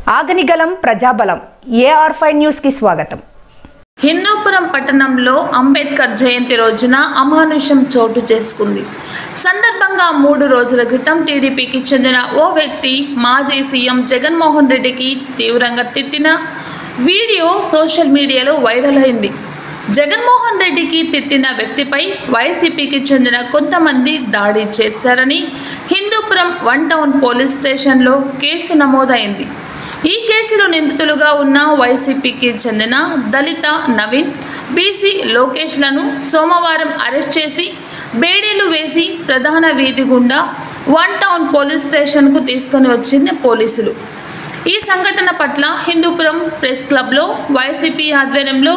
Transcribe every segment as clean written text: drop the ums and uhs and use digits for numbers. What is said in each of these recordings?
ఆగనిగలం ప్రజాబలం AR5 news కి స్వాగతం. హిందూపురం పట్టణంలో అంబేద్కర్ జయంతి రోజున అమానుషం చోటు చేసుకుంది. సందర్భంగా 3 రోజుల క్రితం టీడీపీకి చెందిన ఓ వ్యక్తి మాజీ సీఎం జగన్మోహన్ రెడ్డికి తీవ్రంగా తిట్టిన వీడియో సోషల్ మీడియాలో వైరల్ అయింది. జగన్మోహన్ రెడ్డికి తిట్టిన వ్యక్తిపై వైసీపీకి చెందిన కొంతమంది దాడి చేశారని హిందూపురం 1 టౌన్ పోలీస్ స్టేషన్లో కేసు నమోదైంది. ఈ కేసులో నిందితులుగా ఉన్న వైసీపీకి చెందిన దళిత నవీన్, బీసీ లోకేష్లను సోమవారం అరెస్ట్ చేసి బేడీలు వేసి ప్రధాన వీధి గుండా 1 టౌన్ పోలీస్ స్టేషన్కు తీసుకొని వచ్చింది పోలీసులు. ఈ సంఘటన పట్ల హిందూపురం ప్రెస్ క్లబ్లో వైసీపీ ఆధ్వర్యంలో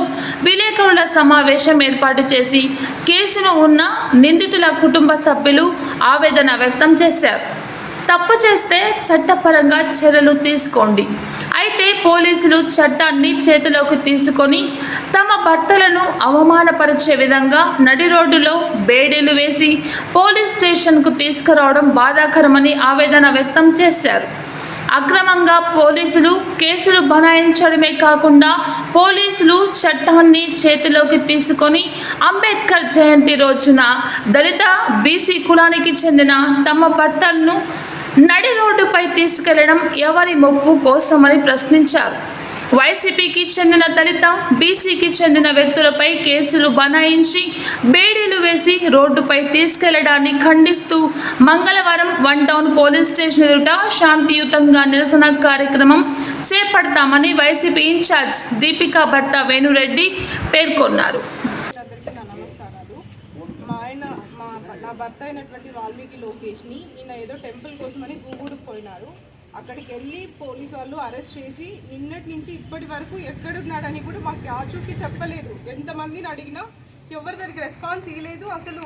విలేకరుల సమావేశం ఏర్పాటు చేసి కేసులో ఉన్న నిందితుల కుటుంబ సభ్యులు ఆవేదన వ్యక్తం చేశారు. తప్పు చేస్తే చట్టపరంగా చర్యలు తీసుకోండి, అయితే పోలీసులు చట్టాన్ని చేతిలోకి తీసుకొని తమ భర్తలను అవమానపరిచే విధంగా నడి రోడ్డులో బేడీలు వేసి పోలీస్ స్టేషన్కు తీసుకురావడం బాధాకరమని ఆవేదన వ్యక్తం చేశారు. అక్రమంగా పోలీసులు కేసులు బనాయించడమే కాకుండా పోలీసులు చట్టాన్ని చేతిలోకి తీసుకొని అంబేద్కర్ జయంతి రోజున దళిత బీసీ కులానికి చెందిన తమ భర్తలను నడి రోడ్డుపై తీసుకెళ్లడం ఎవరి మొప్పు కోసమని ప్రశ్నించారు. వైసీపీకి చెందిన దళిత బీసీకి చెందిన వ్యక్తులపై కేసులు బనాయించి బేడీలు వేసి రోడ్డుపై తీసుకెళ్లడాన్ని ఖండిస్తూ మంగళవారం 1 టౌన్ పోలీస్ స్టేషన్ ఎదుట శాంతియుతంగా నిరసన కార్యక్రమం చేపడతామని వైసీపీ ఇన్ఛార్జ్ దీపికా భర్త వేణురెడ్డి పేర్కొన్నారు. నా భర్త అయినటువంటి వాల్మీకి లోకేష్ని నిన్న ఏదో టెంపుల్ కోసమని గూగూరుకు పోయినారు. అక్కడికి వెళ్ళి పోలీసు వాళ్ళు అరెస్ట్ చేసి నిన్నటి నుంచి ఇప్పటి వరకు ఎక్కడున్నాడని కూడా మాకు ఆచూకీ చెప్పలేదు. ఎంతమందిని అడిగినా ఎవరి దగ్గర రెస్పాన్స్ ఇవ్వలేదు. అసలు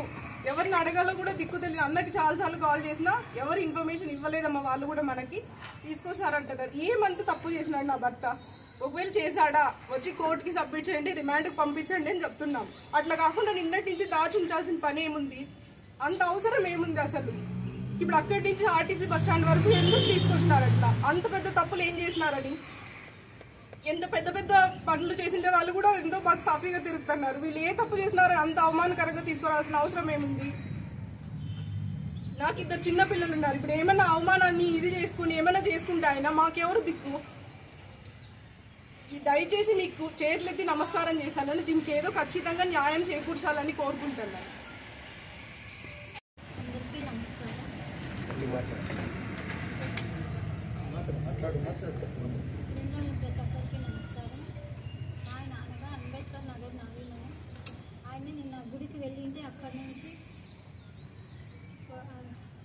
ఎవరిని అడగాలో కూడా దిక్కు తెలియదు. అన్నకి చాలాసార్లు కాల్ చేసినా ఎవరు ఇన్ఫర్మేషన్ ఇవ్వలేదమ్మా. వాళ్ళు కూడా మనకి తీసుకొస్తారంటారు. ఏమంత తప్పు చేసినాడు నా భర్త? ఒకవేళ చేశాడా వచ్చి కోర్టుకి సబ్మిట్ చేయండి, రిమాండ్కి పంపించండి అని చెప్తున్నాం. అట్లా కాకుండా నిన్నటి నుంచి దాచి ఉంచాల్సిన పని ఏముంది? అంత అవసరం ఏముంది అసలు? ఇప్పుడు అక్కడి నుంచి ఆర్టీసీ బస్ స్టాండ్ వరకు ఎందుకు తీసుకొచ్చినారు? అట్లా అంత పెద్ద తప్పులు ఏం చేసినారని? ఎంత పెద్ద పెద్ద పనులు చేసిండే వాళ్ళు కూడా ఎంతో బాగా సాఫీగా తిరుగుతున్నారు. వీళ్ళు ఏ తప్పు చేసినారో అంత అవమానకరంగా తీసుకురావాల్సిన అవసరం ఏముంది? నాకు 2 చిన్న పిల్లలు ఉన్నారు. ఇప్పుడు ఏమైనా అవమానాన్ని ఇది చేసుకుని ఏమైనా చేసుకుంటే ఆయన మాకెవరు దిక్కు? దయచేసి మీకు చేతులెత్తి నమస్కారం చేశానని దీనికి ఏదో ఖచ్చితంగా న్యాయం చేకూర్చాలని కోరుకుంటున్నాను. ఆయన అనగా అంబేద్కర్ నగర్ నవీను. ఆయన నిన్న గుడికి వెళ్ళింటే అక్కడి నుంచి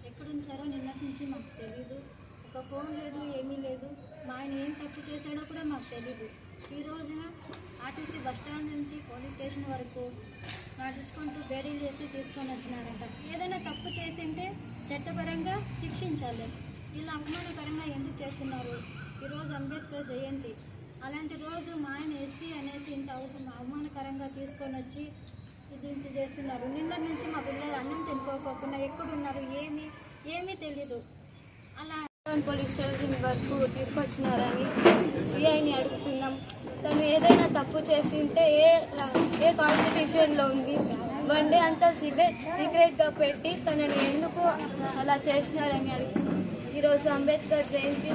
ఎక్కడుంచారో నిన్నటి నుంచి మాకు తెలీదు. ఒక ఫోన్ లేదు, ఏమీ లేదు. మా ఆయన ఏం తప్పు చేశాడో కూడా మాకు తెలీదు. ఈ రోజున ఆర్టీసీ బస్టాండ్ నుంచి పోలీస్ స్టేషన్ వరకు నడుచుకుంటూ బేడీలు చేసి తీసుకొని వచ్చినారంట. ఏదైనా తప్పు చేసింటే చట్టపరంగా శిక్షించాలి. ఇలా అవమానకరంగా ఎందుకు చేస్తున్నారు? ఈరోజు అంబేద్కర్ జయంతి. అలాంటి రోజు మా ఆయన ఎస్సీ అనేసి ఇంత అవమానకరంగా తీసుకొని వచ్చి ఇది చేస్తున్నారు. నిన్నటి నుంచి మా పిల్లలు అన్నం తినుకోకుండా ఎక్కడున్నారు ఏమీ తెలీదు. అలా పోలీస్ స్టేషన్ వరకు తీసుకొచ్చినారని సిఐని అడుగుతున్నాం. తను ఏదైనా తప్పు చేసింటే ఏ కాన్స్టిట్యూషన్లో ఉంది? వన్ డే అంతా సీక్రెట్గా పెట్టి తనని ఎందుకు అలా చేసినారని అడుగుతున్నాం. ఈరోజు అంబేద్కర్ జయంతి,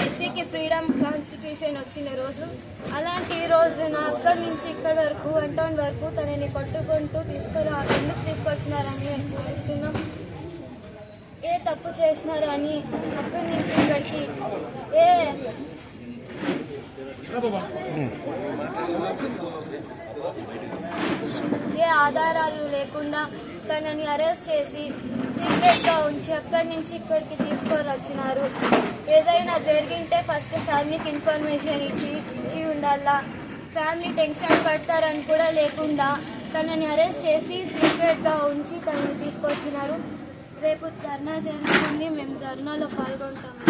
ఎస్సీకి ఫ్రీడమ్ కాన్స్టిట్యూషన్ వచ్చిన రోజు. అలాంటి ఈ రోజున అక్కడి నుంచి ఇక్కడి వరకు 1 టౌన్ వరకు తనని కొట్టుకుంటూ ఎందుకు తీసుకొచ్చినారని అడుగుతున్నాం. ఏ తప్పు చేసినారని అక్కడి నుంచి ఇక్కడికి ఏ ఆధారాలు లేకుండా తనని అరెస్ట్ చేసి సీక్రెట్గా ఉంచి అక్కడి నుంచి ఇక్కడికి తీసుకొని వచ్చినారు. ఏదైనా జరిగింటే ఫస్ట్ ఫ్యామిలీకి ఇన్ఫర్మేషన్ ఇచ్చి ఉండాలా. ఫ్యామిలీ టెన్షన్ పడతారని కూడా లేకుండా తనని అరెస్ట్ చేసి సీక్రెట్గా ఉంచి తనని తీసుకొచ్చినారు. రేపు ధర్నా జరుగుతుంది. మేము ధర్నాలో పాల్గొంటాము.